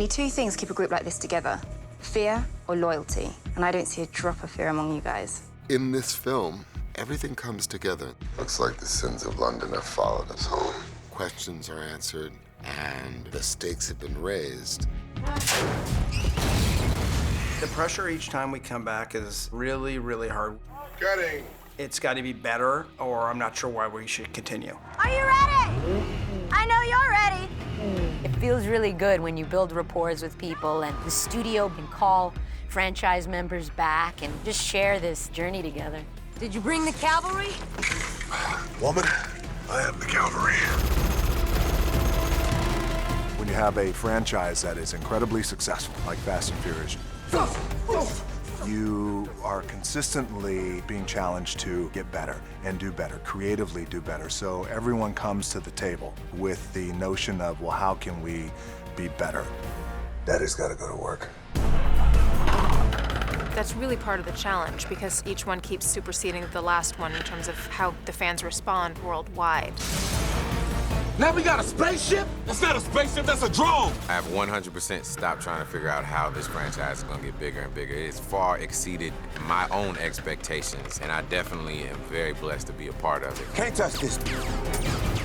Only two things keep a group like this together: fear or loyalty. And I don't see a drop of fear among you guys. In this film, everything comes together. Looks like the sins of London have followed us home. Questions are answered, and the stakes have been raised. The pressure each time we come back is really, really hard. Cutting. It's got to be better, or I'm not sure why we should continue. Are you ready? I know you're ready. It feels really good when you build rapport with people and the studio can call franchise members back and just share this journey together. Did you bring the cavalry? Woman, I am the cavalry. When you have a franchise that is incredibly successful, like Fast and Furious, you are consistently being challenged to get better and do better, creatively do better. So everyone comes to the table with the notion of, well, how can we be better? Daddy's got to go to work. That's really part of the challenge, because each one keeps superseding the last one in terms of how the fans respond worldwide. Now we got a spaceship? That's not a spaceship, that's a drone! I have 100% stopped trying to figure out how this franchise is gonna get bigger and bigger. It's far exceeded my own expectations, and I definitely am very blessed to be a part of it. Can't touch this.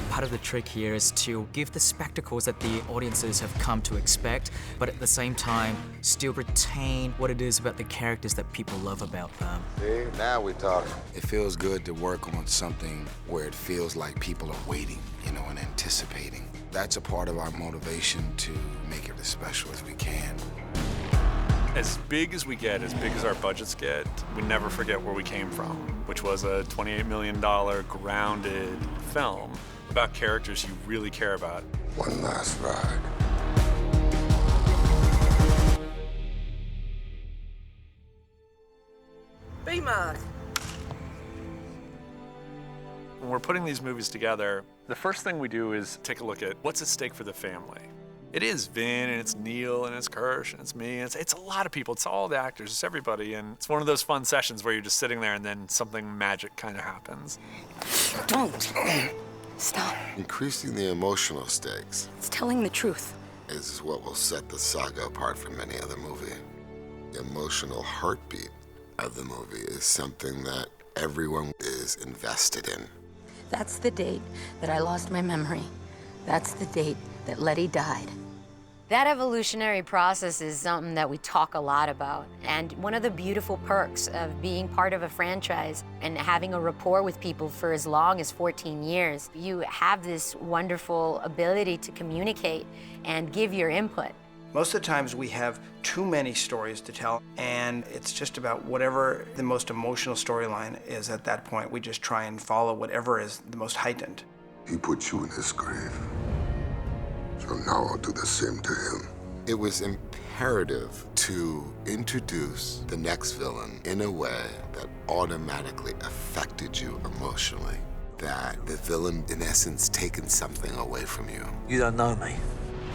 Part of the trick here is to give the spectacles that the audiences have come to expect, but at the same time, still retain what it is about the characters that people love about them. See, now we're talking. It feels good to work on something where it feels like people are waiting, you know, and anticipating. That's a part of our motivation to make it as special as we can. As big as we get, as big as our budgets get, we never forget where we came from, which was a $28 million grounded film about characters you really care about. One last ride. B-Mark. When we're putting these movies together, the first thing we do is take a look at what's at stake for the family. It is Vin, and it's Neil, and it's Kirsch, and it's me, and it's a lot of people. It's all the actors, it's everybody, and it's one of those fun sessions where you're just sitting there and then something magic kind of happens. Don't. Stop. Increasing the emotional stakes It's telling the truth. is what will set the saga apart from any other movie. The emotional heartbeat of the movie is something that everyone is invested in. That's the date that I lost my memory. That's the date that Letty died. That evolutionary process is something that we talk a lot about. And one of the beautiful perks of being part of a franchise and having a rapport with people for as long as 14 years, you have this wonderful ability to communicate and give your input. Most of the times we have too many stories to tell, and it's just about whatever the most emotional storyline is at that point. We just try and follow whatever is the most heightened. He put you in his grave. So now I'll do the same to him. It was imperative to introduce the next villain in a way that automatically affected you emotionally. That the villain, in essence, taken something away from you. You don't know me.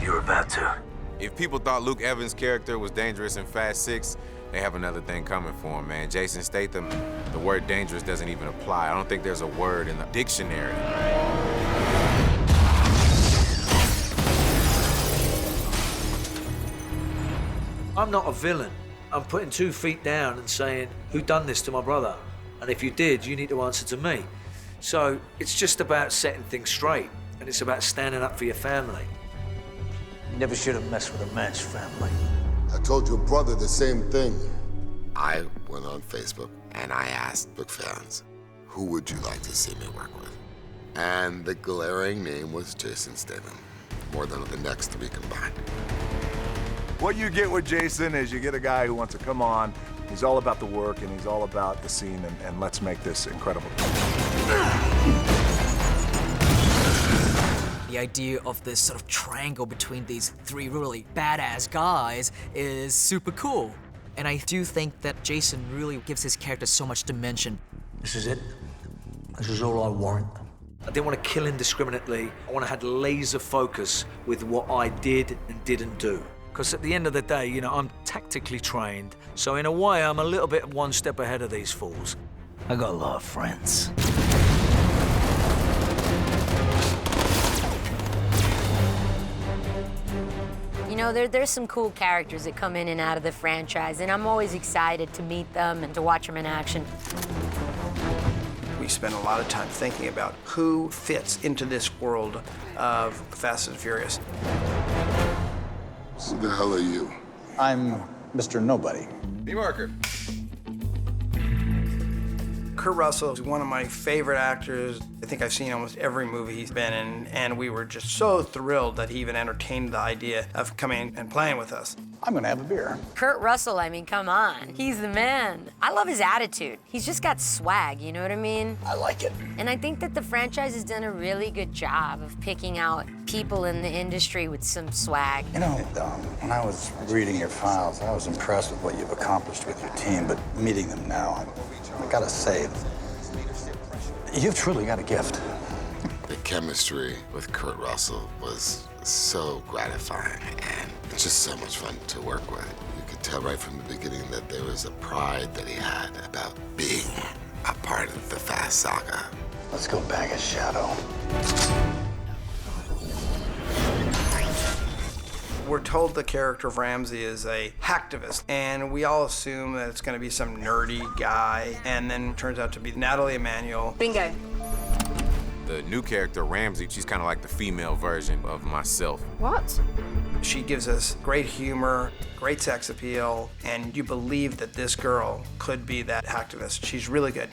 You're about to. If people thought Luke Evans' character was dangerous in Fast 6, they have another thing coming for him, man. Jason Statham, the word dangerous doesn't even apply. I don't think there's a word in the dictionary. I'm not a villain. I'm putting 2 feet down and saying, who done this to my brother? And if you did, you need to answer to me. So it's just about setting things straight, and it's about standing up for your family. You never should have messed with a man's family. I told your brother the same thing. I went on Facebook and I asked book fans, who would you like to see me work with? And the glaring name was Jason Statham, more than the next 3 combined. What you get with Jason is you get a guy who wants to come on, he's all about the work and he's all about the scene, and let's make this incredible. The idea of this sort of triangle between these 3 really badass guys is super cool. And I do think that Jason really gives his character so much dimension. This is it. This is all I want. I didn't want to kill indiscriminately. I want to have laser focus with what I did and didn't do. Because at the end of the day, you know, I'm tactically trained. So in a way, I'm a little bit 1 step ahead of these fools. I got a lot of friends. You know, there's some cool characters that come in and out of the franchise, and I'm always excited to meet them and to watch them in action. We spend a lot of time thinking about who fits into this world of Fast and Furious. Who the hell are you? I'm Mr. Nobody. B-marker. Kurt Russell is one of my favorite actors. I think I've seen almost every movie he's been in, and we were just so thrilled that he even entertained the idea of coming and playing with us. I'm gonna have a beer. Kurt Russell, I mean, come on. He's the man. I love his attitude. He's just got swag, you know what I mean? I like it. And I think that the franchise has done a really good job of picking out people in the industry with some swag. You know, when I was reading your files, I was impressed with what you've accomplished with your team, but meeting them now, I gotta say, you've truly got a gift. The chemistry with Kurt Russell was so gratifying and just so much fun to work with. You could tell right from the beginning that there was a pride that he had about being a part of the Fast saga. Let's go back a shadow. We're told the character of Ramsey is a hacktivist, and we all assume that it's going to be some nerdy guy, and then it turns out to be Natalie Emanuel. Bingo. The new character, Ramsey, she's kind of like the female version of myself. What? She gives us great humor, great sex appeal, and you believe that this girl could be that hacktivist. She's really good.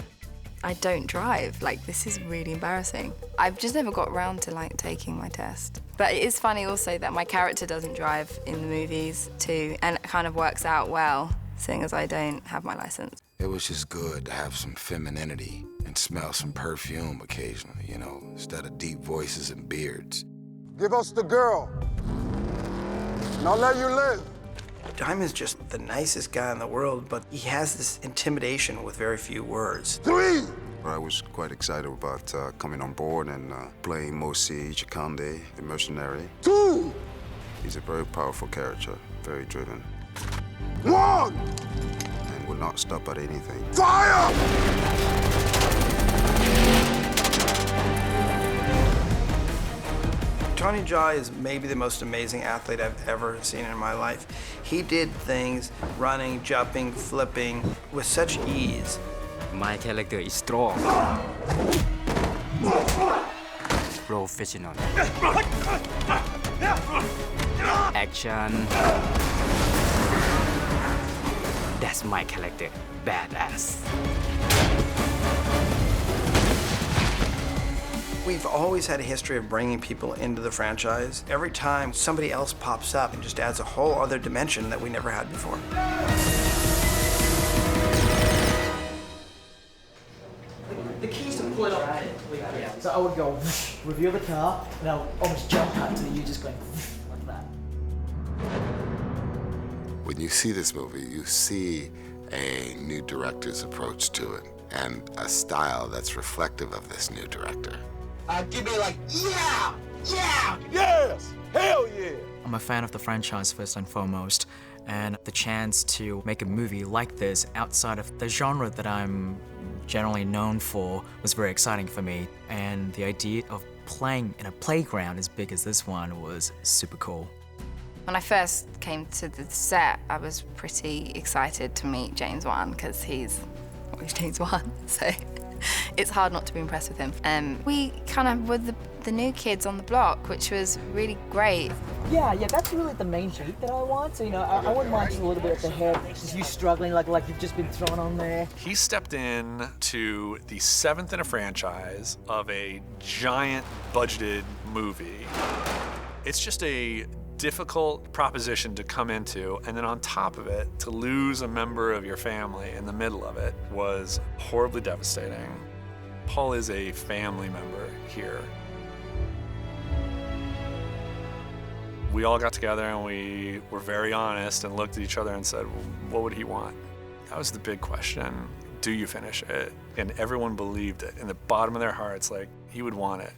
I don't drive. Like, this is really embarrassing. I've just never got around to, like, taking my test. But it is funny also that my character doesn't drive in the movies, too, and it kind of works out well, seeing as I don't have my license. It was just good to have some femininity and smell some perfume occasionally, you know, instead of deep voices and beards. Give us the girl, and I'll let you live. Diamond's just the nicest guy in the world, but he has this intimidation with very few words. 3! I was quite excited about coming on board and playing Mosi Chikande, the mercenary. 2! He's a very powerful character, very driven. 1! And will not stop at anything. Fire! Tony Jaa is maybe the most amazing athlete I've ever seen in my life. He did things, running, jumping, flipping, with such ease. My character is strong. Professional. Action. That's my character. Badass. We've always had a history of bringing people into the franchise. Every time somebody else pops up and just adds a whole other dimension that we never had before. The keys to pull it up. So I would go reveal the car, and I'll almost jump cut to you just going like that. When you see this movie, you see a new director's approach to it and a style that's reflective of this new director. Give me like, yeah! Yeah! Yes! Hell yeah! I'm a fan of the franchise first and foremost, and the chance to make a movie like this outside of the genre that I'm generally known for was very exciting for me. And the idea of playing in a playground as big as this one was super cool. When I first came to the set, I was pretty excited to meet James Wan, because he's James Wan, so it's hard not to be impressed with him. We kind of were the new kids on the block, which was really great. Yeah, that's really the main beat that I want. So, you know, I wouldn't mind just a little bit at the head, just you struggling like you've just been thrown on there. He stepped in to the 7th in a franchise of a giant budgeted movie. It's just a difficult proposition to come into, and then on top of it, to lose a member of your family in the middle of it was horribly devastating. Paul is a family member here. We all got together and we were very honest and looked at each other and said, well, what would he want? That was the big question. Do you finish it? And everyone believed it. In the bottom of their hearts, like, he would want it.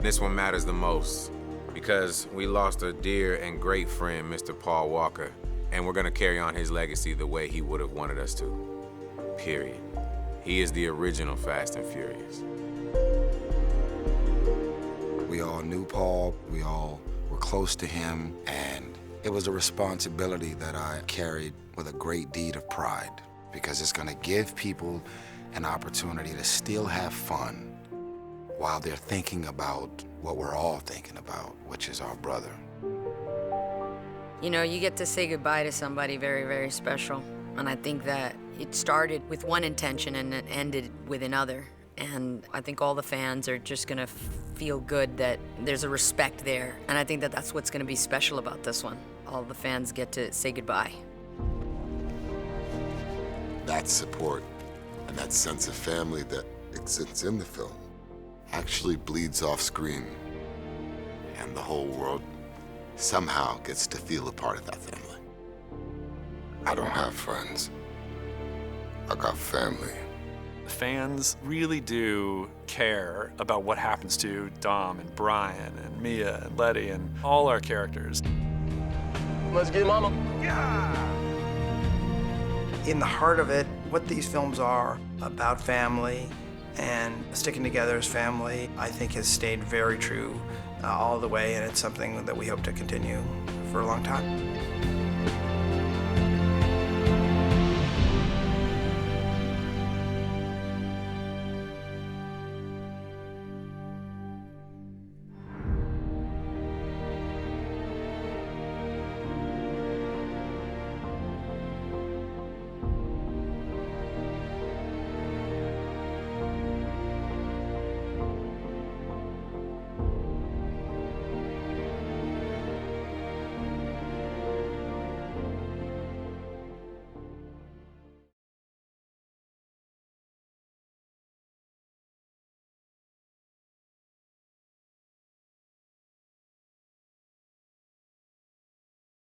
This one matters the most because we lost a dear and great friend, Mr. Paul Walker, and we're gonna carry on his legacy the way he would have wanted us to, period. He is the original Fast and Furious. We all knew Paul, we all were close to him, and it was a responsibility that I carried with a great deed of pride, because it's gonna give people an opportunity to still have fun while they're thinking about what we're all thinking about, which is our brother. You know, you get to say goodbye to somebody very, very special. And I think that it started with one intention and it ended with another. And I think all the fans are just gonna feel good that there's a respect there. And I think that that's what's gonna be special about this one. All the fans get to say goodbye. That support and that sense of family that exists in the film actually bleeds off screen, and the whole world somehow gets to feel a part of that family. I don't have friends. I got family. Fans really do care about what happens to Dom and Brian and Mia and Letty and all our characters. Let's get mama. In the heart of it, what these films are about family and sticking together as family, I think has stayed very true all the way, and it's something that we hope to continue for a long time.